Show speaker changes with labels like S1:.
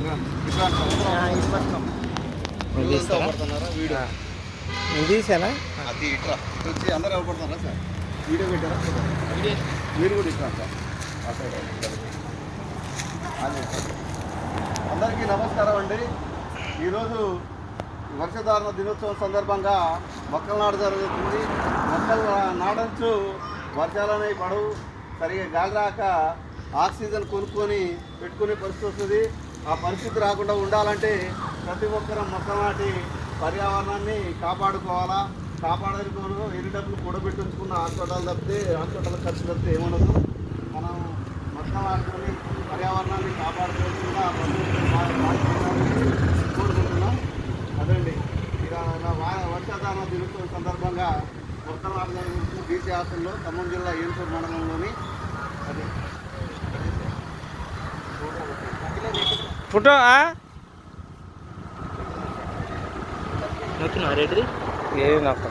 S1: నేను తీసానా
S2: అది ఇట్లా వచ్చి అందరూ అవపడుతున్నారా సార్? వీడియో పెట్టారా? మీరు కూడా ఇట్లా సార్ అందరికీ నమస్కారం అండి. ఈరోజు వర్షధారణ దినోత్సవం సందర్భంగా మొక్కలు నాటు జరుగుతుంది. మొక్కలు నాటచ్చు వర్షాలనే పడవు, సరిగా గాలి రాక ఆక్సిజన్ కొనుక్కొని పెట్టుకునే పరిస్థితి వస్తుంది. ఆ పరిస్థితి రాకుండా ఉండాలంటే ప్రతి ఒక్కరూ మొక్కలు నాటి పర్యావరణాన్ని కాపాడుకోవాలా. కాపాడుకోను ఎన్ని డబ్బులు కూడబెట్టించుకున్న హాస్పిటల్ తప్పితే హాస్పిటల్ ఖర్చు తప్పితే ఏమనదు. మనం మొక్కలు నాటుకొని పర్యావరణాన్ని కాపాడుకోవాల్సిందిగా కోరుకుంటున్నాం. అదండి వర్షాధారణ దినోత్సవం సందర్భంగా మొక్కలు నాటు జరుగుతుంది బీసీ హాస్టల్లో ఖమ్మం జిల్లా ఏనుకూరు మండలంలోని. అది
S1: ఫోటో
S3: నొక్కినా రెడ్డి
S1: ఏ నొక్క